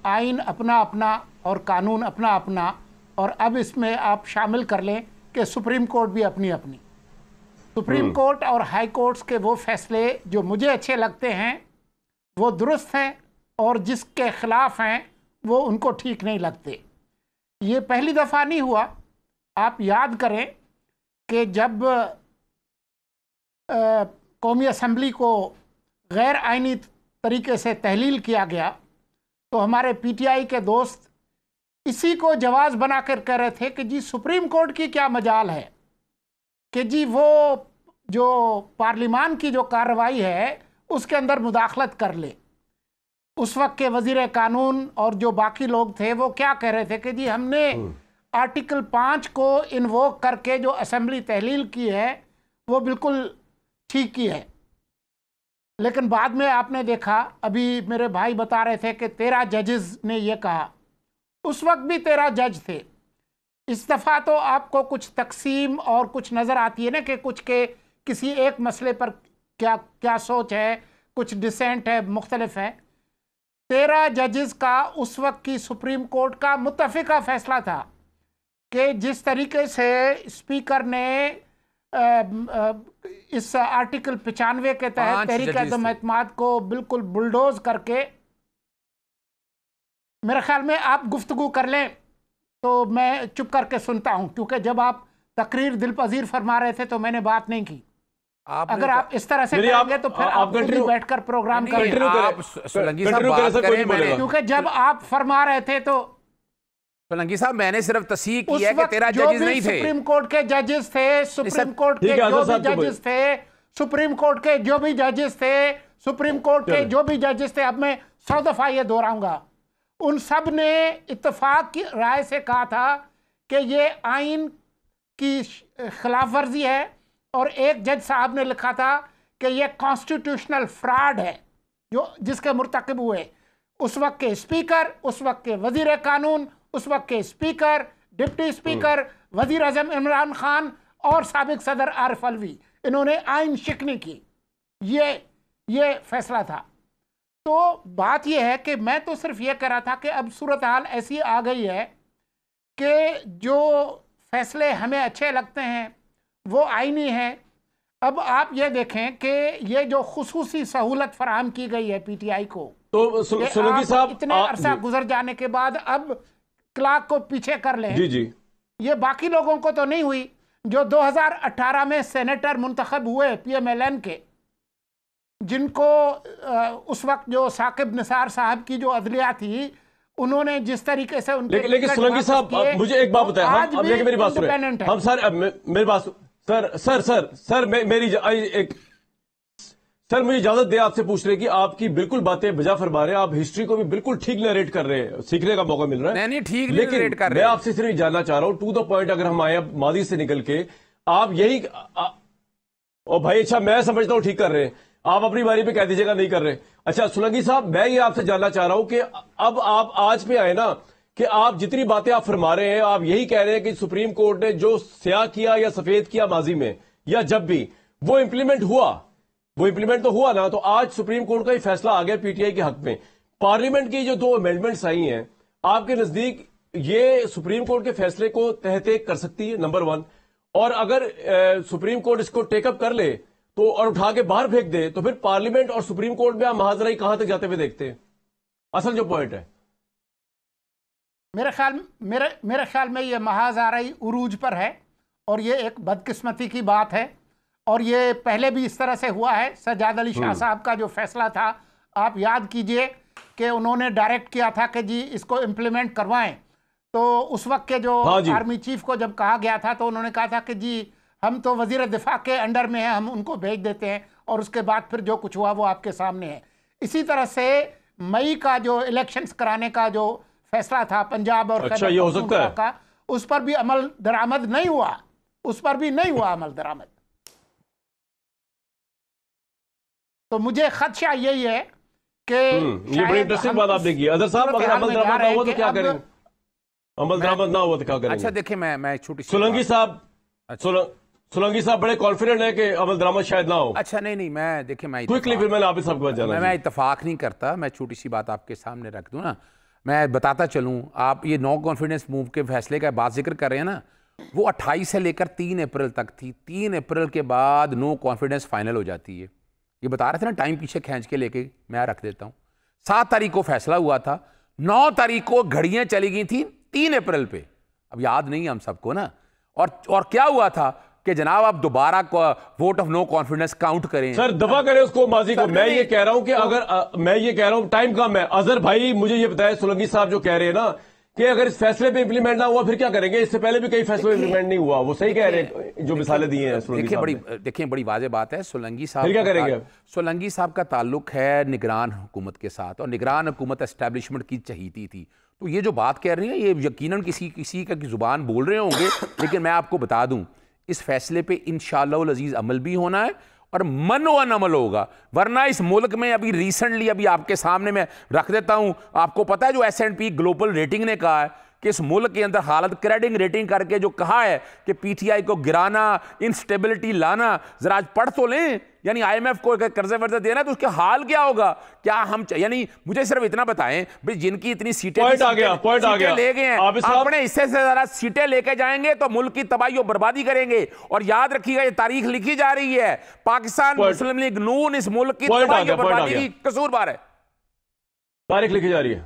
Speaker 4: आइन अपना अपना और कानून अपना अपना, और अब इसमें आप शामिल कर लें कि सुप्रीम कोर्ट भी अपनी अपनी। सुप्रीम कोर्ट और हाई कोर्ट्स के वो फैसले जो मुझे अच्छे लगते हैं वो दुरुस्त हैं, और जिसके खिलाफ हैं वो उनको ठीक नहीं लगते। ये पहली दफ़ा नहीं हुआ। आप याद करें कि जब कौमी असम्बली को गैर आइनी तरीके से तहलील किया गया, तो हमारे पीटीआई के दोस्त इसी को जवाज़ बना कर कह रहे थे कि जी सुप्रीम कोर्ट की क्या मजाल है कि जी वो जो पार्लिमान की जो कार्रवाई है उसके अंदर मुदाखलत कर ले। उस वक्त के वजीर कानून और जो बाकी लोग थे वो क्या कह रहे थे कि जी हमने आर्टिकल 5 को इन्वोक करके जो असेंबली तहलील की है वो बिल्कुल ठीक की है। लेकिन बाद में आपने देखा, अभी मेरे भाई बता रहे थे कि 13 जजेस ने ये कहा, उस वक्त भी 13 जज थे, इस दफ़ा तो आपको कुछ तकसीम और कुछ नज़र आती है ना कि कुछ के किसी एक मसले पर क्या क्या सोच है, कुछ डिसेंट है, मुख्तलिफ है। 13 जजेस का उस वक्त की सुप्रीम कोर्ट का मुत्तफ़िका फैसला था कि जिस तरीके से स्पीकर ने इस आर्टिकल 95 के तहत तहरीक अदम एतमाद को बिल्कुल बुलडोज करके, मेरे ख्याल में आप गुफ्तगू कर लें तो मैं चुप करके सुनता हूं, क्योंकि जब आप तकरीर दिल पजीर फरमा रहे थे तो मैंने बात नहीं की। अगर आप इस तरह से करेंगे तो फिर आप बैठकर प्रोग्राम करें, क्योंकि जब आप फरमा रहे थे तो
Speaker 3: सोलंकी साहब मैंने सिर्फ तस्हीह की है कि 13 जजेस नहीं थे।
Speaker 4: सुप्रीम कोर्ट के जजेस थे, सुप्रीम कोर्ट के जो भी जजेस थे, सुप्रीम कोर्ट के जो भी जजेस थे, सुप्रीम कोर्ट के जो भी जजेस थे, अब मैं 100 दफा ये दोहराऊंगा, उन सब ने इत्तेफाक की राय से कहा था कि ये आइन की खिलाफ वर्जी है, और एक जज साहब ने लिखा था कि ये कॉन्स्टिट्यूशनल फ्रॉड है जो जिसके मुर्तकिब हुए उस वक्त के स्पीकर, उस वक्त के वजीर कानून, उस वक्त के स्पीकर, डिप्टी स्पीकर, वजीर आजम इमरान खान और साबिक सदर आरिफ अलवी, इन्होंने आइन शिकनी की। ये फैसला था। तो बात यह है कि मैं तो सिर्फ ये कह रहा था कि अब सूरत हाल ऐसी आ गई है कि जो फैसले हमें अच्छे लगते हैं वो आईनी है। अब आप ये देखें कि ये जो खुसूसी सहूलत फराहम की गई है पीटीआई को,
Speaker 1: तो सोलंकी साहब
Speaker 4: इतने अरसा गुजर जाने के बाद अब क्लार्क को पीछे कर लें,
Speaker 1: जी जी,
Speaker 4: ये बाकी लोगों को तो नहीं हुई जो 2018 में सेनेटर मुंतखब हुए पीएमएलएन के, जिनको उस वक्त जो साकिब निसार साहब की जो अदलिया थी उन्होंने जिस तरीके से उनके
Speaker 1: लेकिन सोलंकी साहब मुझे एक बात बताएं, हम मेरी बात सुनें, हम सर मेरी बात सर मेरी एक सर मुझे इजाजत दे, आपसे पूछ रहे कि आपकी बिल्कुल बातें बजा फरमा रहे हैं, आप हिस्ट्री को भी बिल्कुल ठीक नरेट कर रहे हैं, सीखने का मौका मिल रहा है।
Speaker 3: नहीं ठीक
Speaker 1: लेकिन
Speaker 3: नरेट कर रहे
Speaker 1: मैं आपसे सिर्फ जानना चाह रहा हूं टू द पॉइंट, अगर हम आए मादी से निकल के, आप यही ओ भाई अच्छा मैं समझता हूं ठीक कर रहे हैं, आप अपनी बारी पे कह दीजिएगा नहीं कर रहे। अच्छा सोलंकी साहब मैं ये आपसे जानना चाह रहा हूं कि अब आप आज पे आए ना कि आप जितनी बातें आप फरमा रहे हैं, आप यही कह रहे हैं कि सुप्रीम कोर्ट ने जो स्याह किया या सफेद किया माजी में या जब भी वो इंप्लीमेंट हुआ, वो इंप्लीमेंट तो हुआ ना, तो आज सुप्रीम कोर्ट का ही फैसला आ गया पीटीआई के हक में। पार्लियामेंट की जो 2 अमेंडमेंट्स आई हैं, आपके नजदीक ये सुप्रीम कोर्ट के फैसले को तहत कर सकती है, नंबर 1, और अगर सुप्रीम कोर्ट इसको टेकअप कर ले तो और उठा के बाहर फेंक दे तो फिर पार्लियामेंट और सुप्रीम कोर्ट में आप महाजराई कहां तक जाते हुए देखते हैं? असल जो पॉइंट है
Speaker 4: मेरे ख्याल में ये महाजराई उरूज पर है, और ये एक बदकिस्मती की बात है, और ये पहले भी इस तरह से हुआ है। सज्जाद अली शाह साहब का जो फैसला था, आप याद कीजिए कि उन्होंने डायरेक्ट किया था कि जी इसको इम्प्लीमेंट करवाएं, तो उस वक्त के जो आर्मी चीफ को जब कहा गया था तो उन्होंने कहा था कि जी हम तो वजीर दिफा के अंडर में हैं, हम उनको भेज देते हैं, और उसके बाद फिर जो कुछ हुआ वो आपके सामने है। इसी तरह से मई का जो इलेक्शंस कराने का जो फैसला था पंजाब और
Speaker 1: अच्छा, ये हो सकता है
Speaker 4: का, उस पर भी अमल दरामद नहीं हुआ, उस पर भी नहीं हुआ अमल दरामद। तो मुझे खदशा यही है कि
Speaker 1: ये बड़ी इंटरेस्टिंग बात आपने की। अदर साहब अगर अमल दरामद ना हुआ तो क्या करेंगे? अमल दरामद ना हुआ तो क्या करेंगे?
Speaker 3: अच्छा देखिए मैं छोटी
Speaker 1: सोलंकी साहब सोलंकी साहब बड़े कॉन्फिडेंट है कि अमल दरामद शायद ना हो।
Speaker 3: अच्छा नहीं मैं देखिए मैं
Speaker 1: क्विकली फिर मैंने आप सबके पास जाना,
Speaker 3: मैं इत्तेफाक नहीं करता, मैं छोटी सी बात आपके सामने रख दूं ना, मैं बताता चलूं। आप ये नो कॉन्फिडेंस मूव के फैसले का बात जिक्र कर रहे हैं ना, वो 28 से लेकर 3 अप्रैल तक थी। 3 अप्रैल के बाद नो कॉन्फिडेंस फाइनल हो जाती है। ये बता रहे थे ना, टाइम पीछे खींच के लेके मैं रख देता हूँ। 7 तारीख को फैसला हुआ था, 9 तारीख को घड़ियां चली गई थी 3 अप्रैल पे, अब याद नहीं हम सबको ना। और क्या हुआ था कि जनाब आप दोबारा vote of no confidence count करें।
Speaker 1: सर दफा करें उसको माजी को। मैं ये कह रहा हूं कि अगर मैं ये कह रहा हूं टाइम कम है। अजहर भाई मुझे ये बताया सोलंकी साहब जो कह रहे हैं ना कि अगर इस फैसले पे इंप्लीमेंट ना हुआ फिर क्या करेंगे? इससे पहले भी कई फैसले इंप्लीमेंट नहीं हुआ, वो सही कह रहे हैं जो मिसालें दी हैं।
Speaker 3: देखिए बड़ी वाज़ेह बात है, सोलंकी साहब
Speaker 1: फिर क्या करेंगे?
Speaker 3: सोलंकी साहब का ताल्लुक है निगरान हुकूमत के साथ, और निगरान हुकूमत एस्टैब्लिशमेंट की चहीती थी। तो ये जो बात कह रही है ये यकीनन किसी का की जुबान बोल रहे होंगे, लेकिन मैं आपको बता दूं इस फैसले पे इंशाअल्लाह अजीज अमल भी होना है और मनोअन अमल होगा। वरना इस मुल्क में अभी रिसेंटली अभी आपके सामने मैं रख देता हूं, आपको पता है जो S&P ग्लोबल रेटिंग ने कहा है कि इस मुल्क के अंदर हालत क्रेडिट रेटिंग करके जो कहा है कि पीटीआई को गिराना, इंस्टेबिलिटी लाना, जरा आज पढ़ तो लें। यानी आईएमएफ को कर्जे वर्जे देना है तो उसका हाल क्या होगा? क्या हम, यानी मुझे सिर्फ इतना बताएं भाई, जिनकी इतनी सीटें
Speaker 1: पॉइंट आ गया
Speaker 3: ले गए हैं, अपने हिस्से से जरा सीटें लेके जाएंगे तो मुल्क की तबाही और बर्बादी करेंगे। और याद रखिएगा, ये तारीख लिखी जा रही है, पाकिस्तान मुस्लिम लीग नून इस मुल्क की तबाही और बर्बादी की कसूरवार है।
Speaker 1: तारीख लिखी जा रही है।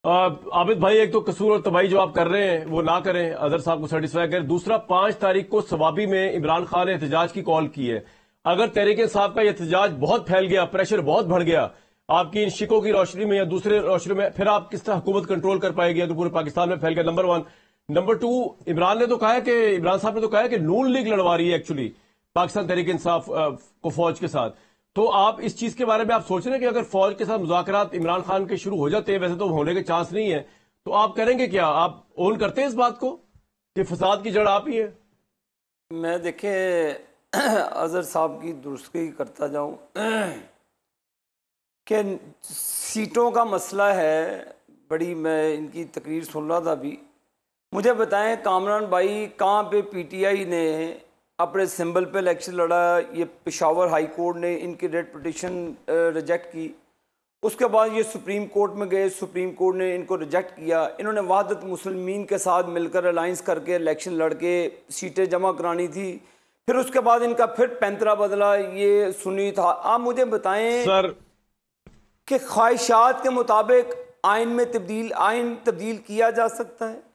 Speaker 1: आबिद भाई, एक तो कसूर और तबाही जो आप कर रहे हैं वो ना करें, अजहर साहब को सेटिस्फाई करें। दूसरा, 5 तारीख को सवाबी में इमरान खान ने एहतजाज की कॉल की है। अगर तहरीक इंसाफ का एहतजाज बहुत फैल गया, प्रेशर बहुत बढ़ गया आपकी इन शिकों की रोशनी में या दूसरे रोशनी में, फिर आप किस तरह हुकूमत कंट्रोल कर पाएगी अगर पूरे पाकिस्तान में फैल गया? नंबर 1। नंबर 2, इमरान साहब ने तो कहा है कि नून लीग लड़वा रही है एक्चुअली पाकिस्तान तहरीक इंसाफ को फौज के साथ। तो आप इस चीज के बारे में आप सोच रहे हैं कि अगर फौज के साथ मुज़ाकरात इमरान खान के शुरू हो जाते हैं, वैसे तो होने के चांस नहीं है, तो आप करेंगे क्या? आप ओन करते हैं इस बात को कि फसाद की जड़ आप ही है?
Speaker 2: मैं देखे अजहर साहब की दुरुस्ती करता जाऊं कि सीटों का मसला है बड़ी, मैं इनकी तकरीर सुन रहा था अभी। मुझे बताएं कामरान भाई, कहाँ पे पीटीआई ने अपने सिंबल पे इलेक्शन लड़ा? ये पेशावर हाई कोर्ट ने इनकी रेट पिटिशन रिजेक्ट की। उसके बाद ये सुप्रीम कोर्ट में गए, सुप्रीम कोर्ट ने इनको रिजेक्ट किया। इन्होंने वहादत मुस्लिमीन के साथ मिलकर अलाइंस करके इलेक्शन लड़के सीटें जमा करानी थी। फिर उसके बाद इनका फिर पैंतरा बदला, ये सुनी था। आप मुझे बताएं
Speaker 1: सर
Speaker 2: कि ख्वाहिशात के मुताबिक आइन तब्दील किया जा सकता है?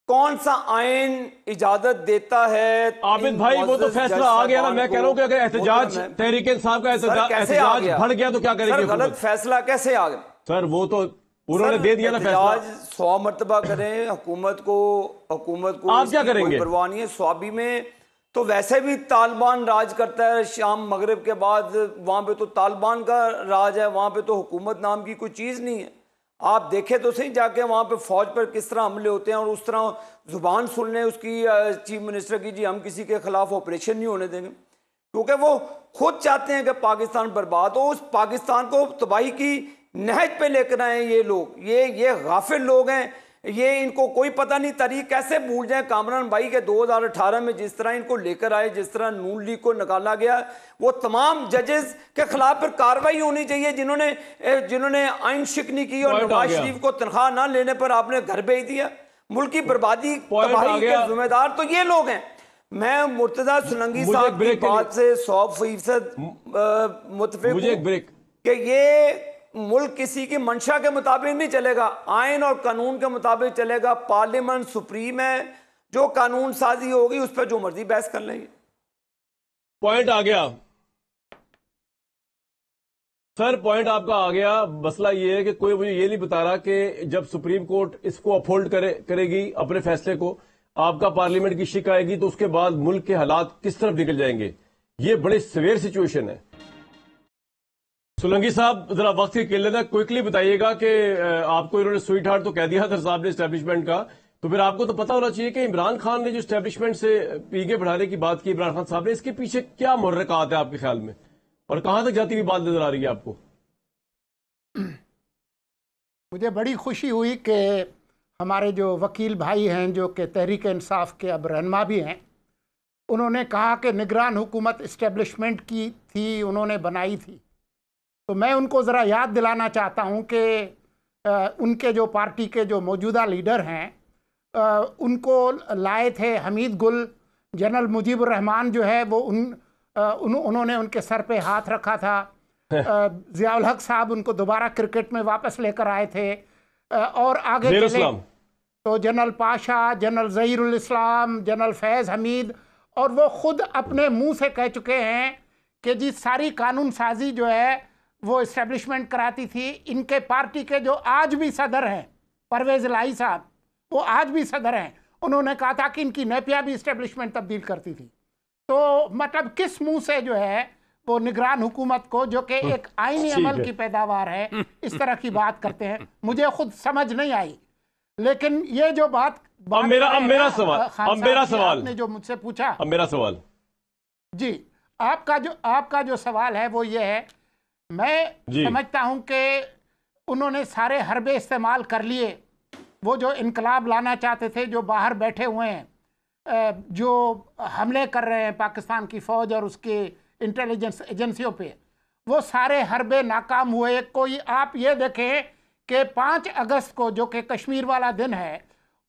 Speaker 2: कौन सा आइन इजाजत देता है?
Speaker 1: आबिद भाई, वो तो फैसला आ गया ना। मैं कह रहा हूं कि अगर एहतजाज तहरीक इंसाफ का एहतजाज बढ़ गया तो क्या करेंगे?
Speaker 2: गलत फैसला कैसे आ गया?
Speaker 1: सर वो तो उन्होंने दे दिया ना फैसला।
Speaker 2: 100 मरतबा करें हुकूमत को
Speaker 1: आप क्या करेंगे?
Speaker 2: परवाह नहीं है। स्वाबी में तो वैसे भी तालिबान राज करता है, शाम मगरिब के बाद वहां पे तो तालिबान का राज है, वहां पे तो हुकूमत नाम की कोई चीज नहीं है। आप देखें तो सही जाके वहाँ पे फौज पर किस तरह हमले होते हैं, और उस तरह जुबान सुनने उसकी चीफ मिनिस्टर की, जी हम किसी के खिलाफ ऑपरेशन नहीं होने देंगे, क्योंकि वो खुद चाहते हैं कि पाकिस्तान बर्बाद हो। उस पाकिस्तान को तबाही की नहज पे लेकर आए ये लोग, ये गाफिल लोग हैं। ये इनको कोई पता नहीं, तारीख कैसे भूल जाए कामरान भाई के 2018 में जिस तरह इनको लेकर आए, जिस तरह नून लीग को निकाला गया, वो तमाम जजेस के खिलाफ फिर कार्रवाई होनी चाहिए जिन्होंने आइन शिकनी की और नवाज शरीफ को तनख्वाह ना लेने पर आपने घर भेज दिया। मुल्क की बर्बादी तबाही के जिम्मेदार तो ये लोग हैं। मैं मुर्तजा सुलंगी साहब की बात से 100% मुतफिक हूं कि ये मुल्क किसी की मंशा के मुताबिक नहीं चलेगा, आइन और कानून के मुताबिक चलेगा। पार्लियामेंट सुप्रीम है, जो कानून साजी होगी उस पर जो मर्जी बहस कर लेंगे।
Speaker 1: पॉइंट आ गया सर, पॉइंट आपका आ गया। मसला ये है कि कोई मुझे ये नहीं बता रहा कि जब सुप्रीम कोर्ट इसको अपहोल्ड करेगी अपने फैसले को, आपका पार्लियामेंट की शिक आएगी, तो उसके बाद मुल्क के हालात किस तरफ निकल जाएंगे। ये बड़ी सिवियर सिचुएशन है। सुलंगी साहब, जरा वक्त की किल्लत है, क्विकली बताइएगा कि आपको इन्होंने स्वीट हार्ट तो कह दिया था साहब ने एस्टेब्लिशमेंट का, तो फिर आपको तो पता होना चाहिए कि इमरान खान ने जो एस्टेब्लिशमेंट से पीके बढ़ाने की बात की इमरान खान साहब ने, इसके पीछे क्या मुहर्रिकात है आपके ख्याल में, और कहां तक जाती हुई बात नजर आ रही है आपको?
Speaker 4: मुझे बड़ी खुशी हुई कि हमारे जो वकील भाई हैं, जो कि तहरीक इंसाफ के अब रहनुमा भी हैं, उन्होंने कहा कि निगरान हुकूमत इस्टेब्लिशमेंट की थी, उन्होंने बनाई थी। तो मैं उनको ज़रा याद दिलाना चाहता हूं कि उनके जो पार्टी के जो मौजूदा लीडर हैं, उनको लाए थे हमीद गुल। जनरल मुजीबुर रहमान जो है वो उन्होंने उनके सर पे हाथ रखा था। ज़ियाउल हक साहब उनको दोबारा क्रिकेट में वापस लेकर आए थे। और आगे चले तो जनरल पाशा, जनरल ज़हीरुल इस्लाम, जनरल फैज़ हमीद, और वो खुद अपने मुंह से कह चुके हैं कि जी सारी कानून साजी जो है वो इस्टेब्लिशमेंट कराती थी। इनके पार्टी के जो आज भी सदर हैं, परवेज़ इलाही साहब, वो आज भी सदर हैं, उन्होंने कहा था कि इनकी नेपिया भी इस्टेब्लिशमेंट तब्दील करती थी। तो मतलब किस मुंह से जो है वो निगरान हुकूमत को, जो कि एक आईनी अमल की पैदावार है, इस तरह की बात करते हैं। मुझे खुद समझ नहीं आई। लेकिन ये जो बात
Speaker 1: मेरा सवाल
Speaker 4: आपने जो मुझसे पूछा,
Speaker 1: अब मेरा सवाल
Speaker 4: जी, आपका जो सवाल है वो ये है, मैं समझता हूं कि उन्होंने सारे हरबे इस्तेमाल कर लिए। वो जो इनकलाब लाना चाहते थे, जो बाहर बैठे हुए हैं, जो हमले कर रहे हैं पाकिस्तान की फ़ौज और उसके इंटेलिजेंस एजेंसियों पे, वो सारे हरबे नाकाम हुए। कोई आप ये देखें कि 5 अगस्त को, जो कि कश्मीर वाला दिन है,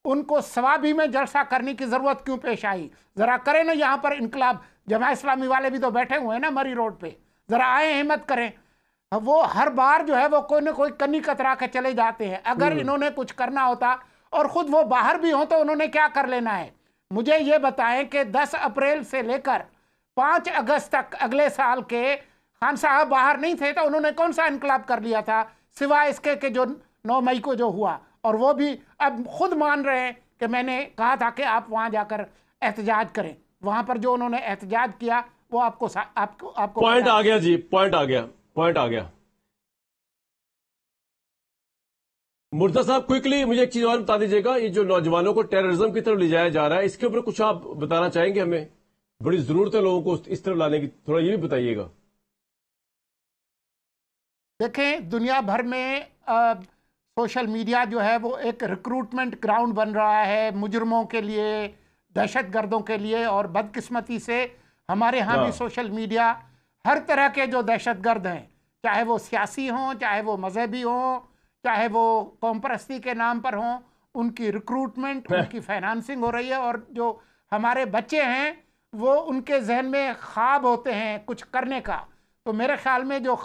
Speaker 4: उनको सवाबी में जलसा करने की ज़रूरत क्यों पेश आई? ज़रा करें ना यहाँ पर इनकलाब। जमात इस्लामी वाले भी तो बैठे हुए हैं ना मरी रोड पे, ज़रा आए हिम्मत करें। वो हर बार जो है वो कोई ना कोई कनी कतरा के चले जाते हैं। अगर इन्होंने कुछ करना होता और ख़ुद वो बाहर भी हों तो उन्होंने क्या कर लेना है? मुझे ये बताएं कि 10 अप्रैल से लेकर 5 अगस्त तक अगले साल के खान साहब बाहर नहीं थे, तो उन्होंने कौन सा इनकलाब कर लिया था सिवाय इसके कि जो 9 मई को जो हुआ? और वो भी अब खुद मान रहे हैं कि मैंने कहा था कि आप वहाँ जाकर एहतजाज करें। वहाँ पर जो उन्होंने एहतजाज किया वो आपको
Speaker 1: पॉइंट आ गया जी, पॉइंट आ गया। मुर्तज़ा साहब, क्विकली मुझे एक चीज और बता दीजिएगा, ये जो नौजवानों को टेररिज्म की तरफ ले जाया जा रहा है, इसके ऊपर कुछ आप बताना चाहेंगे? हमें बड़ी जरूरत है लोगों को इस तरफ लाने की, थोड़ा ये भी बताइएगा।
Speaker 4: देखें, दुनिया भर में सोशल मीडिया जो है वो एक रिक्रूटमेंट ग्राउंड बन रहा है मुजरमों के लिए, दहशतगर्दों के लिए। और बदकिस्मती से हमारे यहाँ भी सोशल मीडिया हर तरह के जो दहशतगर्द हैं, चाहे वो सियासी हों, चाहे वो मजहबी हों, चाहे वो कौम परस्ती के नाम पर हों, उनकी रिक्रूटमेंट, उनकी फाइनेंसिंग हो रही है। और जो हमारे बच्चे हैं वो उनके जहन में ख्वाब होते हैं कुछ करने का। तो मेरे ख्याल में जो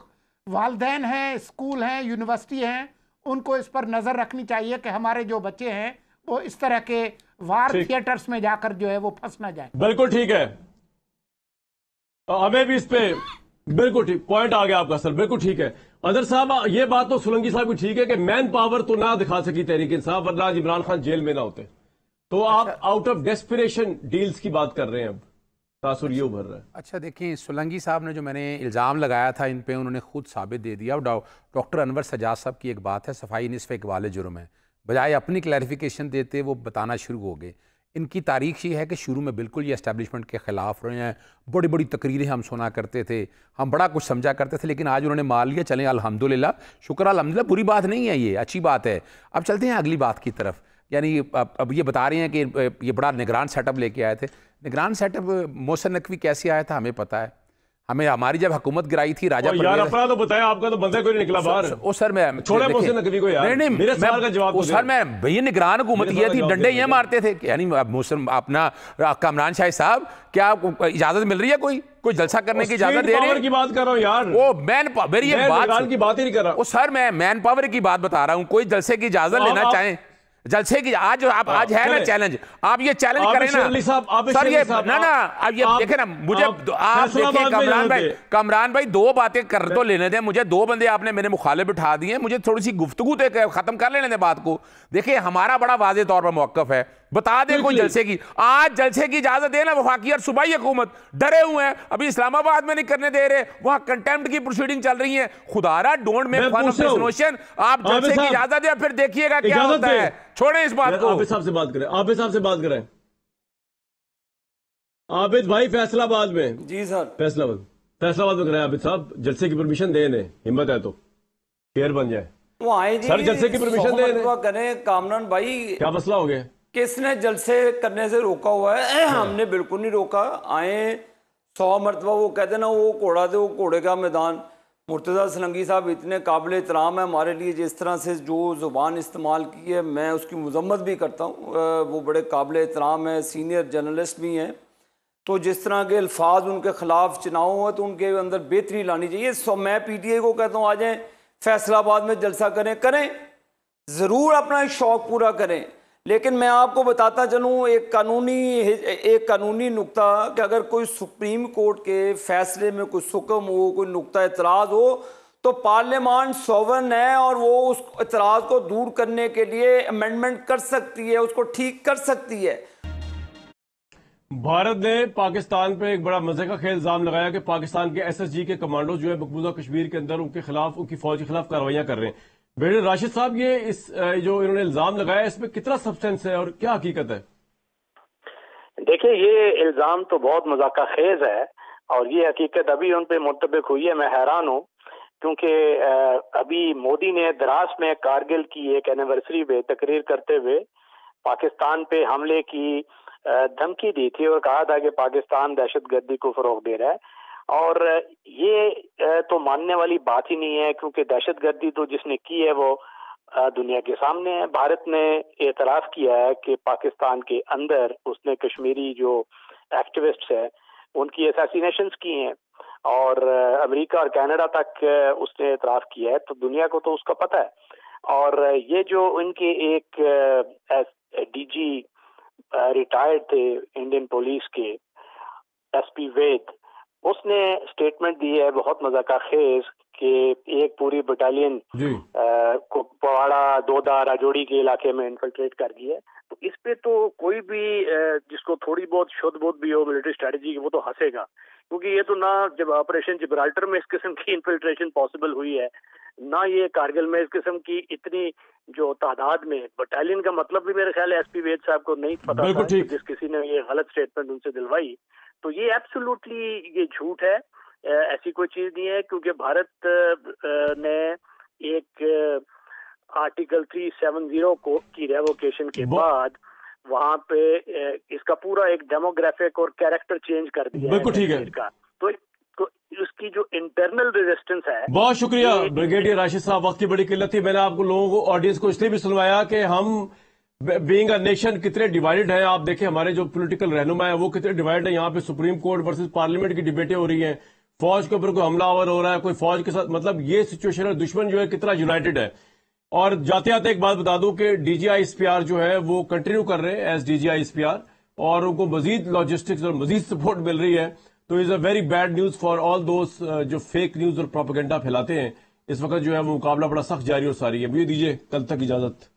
Speaker 4: वालिदैन हैं, स्कूल हैं, यूनिवर्सिटी हैं, उनको इस पर नज़र रखनी चाहिए कि हमारे जो बच्चे हैं वो इस तरह के वार थिएटर्स में जाकर जो है वो फंस ना जाए।
Speaker 1: बिल्कुल ठीक है, हमें भी इस पे बिल्कुल ठीक पॉइंट आ गया आपका सर, बिल्कुल ठीक है। अदर साहब, ये बात तो सोलंकी साहब की ठीक है कि मैन पावर तो ना दिखा सकी तहरीक इंसाफ, वरना आज इमरान खान जेल में ना होते। तो आप आउट ऑफ डेस्पिरेशन डील्स की बात कर रहे हैं, अब तासुर ये उभर रहा है।
Speaker 3: अच्छा देखिए, सोलंकी साहब ने जो मैंने इल्ज़ाम लगाया था इन पे, उन्होंने खुद साबित दे दिया। डॉक्टर अनवर सजाद साहब की एक बात है, सफाई निस्फ़ इक़बाल जुर्म है, बजाय अपनी क्लैरिफिकेशन देते वो बताना शुरू हो गए। इनकी तारीख ये है कि शुरू में बिल्कुल ये एस्टैब्लिशमेंट के ख़िलाफ़ रहे हैं, बड़ी बड़ी तकरीरें हम सुना करते थे, हम बड़ा कुछ समझा करते थे, लेकिन आज उन्होंने मान लिया। चलें अल्हम्दुलिल्लाह, शुक्र अल्हम्दुलिल्लाह, बुरी बात नहीं है, ये अच्छी बात है। अब चलते हैं अगली बात की तरफ। यानी अब ये बता रहे हैं कि ये बड़ा निगरान सेटअप लेके आए थे। निगरान सेटअप मोहसिन नकवी कैसे आया था हमें पता है। हमें हमारी जब हुकूमत गिराई थी राजा
Speaker 1: यार, अपना तो बताया, आपका तो बंदा कोई नहीं निकला बाहर।
Speaker 3: ओ सर, मैं
Speaker 1: छोड़े मोहसिन नकवी को यार,
Speaker 3: नहीं
Speaker 1: मेरे सवाल का जवाब तो
Speaker 3: सर, मैं भैया निगरान हुकूमत ये थी, डंडे ये मारते थे। यानी मोहसिन अपना कामरान शाह साहब, क्या इजाजत मिल रही है? कोई जलसा करने की इजाजत दे रहे हैं?
Speaker 1: की बात कर रहा हूं यार,
Speaker 3: वो मैन पावर, ये बात
Speaker 1: की बात ही नहीं कर रहा।
Speaker 3: वो सर, मैं मैन पावर की बात बता रहा हूँ। कोई जलसे की इजाजत लेना चाहें, जलसे की आज है ना चैलेंज, आप ये चैलेंज करें ना सर। ये ना अब ये देखे ना, मुझे आप देखिए कमरान भाई, 2 बातें कर तो लेने दें मुझे। 2 बंदे आपने मेरे मुखालिफ बिठा दिए, मुझे थोड़ी सी गुफ्तगू खत्म कर लेने दें बात को। देखिए, हमारा बड़ा वाज़ेह तौर पर मौक़िफ़ है, बता दें कोई जलसे की, आज जलसे की इजाजत देना वफाकी और सूबाई हुकूमत डरे हुए हैं, अभी इस्लामाबाद में नहीं करने दे रहे, वहां कंटेम्प्ट की प्रोसीडिंग चल रही है। खुदारा don't make fun of this notion, आप जलसे की इजाजत दें, फिर देखिएगा क्या होता है। छोड़ें इस बात को।
Speaker 1: आबिद साहब से बात करें, आबिद साहब से बात करें। आबिद भाई, फैसलाबाद में।
Speaker 2: जी सर,
Speaker 1: फैसलाबाद में करें आबिद साहब, जलसे की परमिशन देने हिम्मत है तो शेयर बन जाए।
Speaker 2: वो आए जी
Speaker 1: सर, जलसे की परमिशन देने
Speaker 2: करें। कामरान भाई,
Speaker 1: क्या मसला हो गया?
Speaker 2: किसने जलसे करने से रोका हुआ है? हमने बिल्कुल नहीं रोका। आए 100 मरतबा वो कहते ना, वो घोड़ा दे, वो घोड़े का मैदान। मुर्तज़ा सोलंकी साहब इतने काबिल एहतराम है हमारे लिए, जिस तरह से जो ज़ुबान इस्तेमाल की है, मैं उसकी मजम्मत भी करता हूँ। वो बड़े काबिल एहतराम है, सीनियर जर्नलिस्ट भी हैं। तो जिस तरह के अल्फाज उनके ख़िलाफ़ चुनाव हुआ तो उनके अंदर बेहतरी लानी चाहिए। मैं PTI को कहता हूँ, आ जाएँ फैसलाबाद में जलसा करें, ज़रूर अपना शौक़ पूरा करें। लेकिन मैं आपको बताता चलूँ एक कानूनी नुक्ता, कि अगर कोई सुप्रीम कोर्ट के फैसले में कोई सुकम हो, कोई नुक्ता एतराज़ हो, तो पार्लियामान सोवरेन है और वो उस एतराज़ को दूर करने के लिए अमेंडमेंट कर सकती है, उसको ठीक कर सकती है।
Speaker 1: भारत ने पाकिस्तान पर एक बड़ा मजे का खेल इल्जाम लगाया कि पाकिस्तान के SSG के कमांडो जो है मकबूजा कश्मीर के अंदर उनके खिलाफ, उनकी फौज के खिलाफ कार्रवाइयां कर रहे हैं। बेटे राशिद साहब, ये इस जो इन्होंने इल्जाम लगाया, इसमें कितना सब्सटेंस है और क्या हकीकत है?
Speaker 5: देखिए, ये इल्जाम तो बहुत मजाका खेज है और ये हकीकत अभी उन पे मुतबिक हुई है। मैं हैरान हूँ क्योंकि अभी मोदी ने द्रास में कारगिल की एक एनिवर्सरी पे तकरीर करते हुए पाकिस्तान पे हमले की धमकी दी थी और कहा था कि पाकिस्तान दहशतगर्दी को फरोग दे रहा है। और ये तो मानने वाली बात ही नहीं है, क्योंकि दहशतगर्दी तो जिसने की है वो दुनिया के सामने है। भारत ने एतराफ किया है कि पाकिस्तान के अंदर उसने कश्मीरी जो एक्टिविस्ट्स हैं उनकी असैसिनेशंस की हैं, और अमेरिका और कनाडा तक उसने एतराफ किया है, तो दुनिया को तो उसका पता है। और ये जो उनके एक डीजी रिटायर्ड थे इंडियन पुलिस के, एसपी वैद, उसने स्टेटमेंट दी है बहुत मजाका खेज कि एक पूरी बटालियन कुपवाड़ा, दोदा, राजौरी के इलाके में इन्फिल्ट्रेट कर दी है। तो इस पे तो कोई भी जिसको थोड़ी बहुत शुद्ध बोध भी हो मिलिट्री स्ट्रेटजी की, वो तो हंसेगा, क्योंकि ये तो ना जब ऑपरेशन जिब्राल्टर में इस किस्म की इन्फिल्ट्रेशन पॉसिबल हुई है, ना ये कारगिल में इस किस्म की इतनी जो तादाद में बटालियन का मतलब भी मेरे ख्याल है एसपी वैद साहब को नहीं पता था, जिस किसी ने ये गलत स्टेटमेंट उनसे दिलवाई। तो ये एब्सोल्युटली ये झूठ है, ऐसी कोई चीज नहीं है, क्योंकि भारत ने एक आर्टिकल 370 को की रेवोकेशन के बाद वहां पे इसका पूरा एक डेमोग्राफिक और कैरेक्टर चेंज कर दिया।
Speaker 1: बिल्कुल ठीक है।
Speaker 5: तो उसकी जो इंटरनल रेजिस्टेंस है।
Speaker 1: बहुत शुक्रिया ब्रिगेडियर राशिद साहब, वक्त की बड़ी किल्लत थी। मैंने आपको लोगों को, ऑडियंस को इसलिए भी सुनवाया कि हम बीइंग अ नेशन कितने डिवाइडेड हैं। आप देखें हमारे जो पॉलिटिकल रहनुमा है वो कितने डिवाइडेड है। यहाँ पे सुप्रीम कोर्ट वर्सेस पार्लियामेंट की डिबेटें हो रही हैं, फौज के ऊपर कोई हमलावर हो रहा है, कोई फौज के साथ, मतलब ये सिचुएशन है, दुश्मन जो है कितना यूनाइटेड है। और जाते जाते एक बात बता दूं कि DGISPR जो है वो कंटिन्यू कर रहे हैं एज DGISPR, और उनको मजीद लॉजिस्टिक्स और मजीद सपोर्ट मिल रही है। तो is a very bad news for all दोस्त जो फेक न्यूज और प्रोपेगेंडा फैलाते हैं। इस वक्त जो है वो मुकाबला बड़ा सख्त जारी और सारी है। मुझे दीजिए कल तक इजाजत।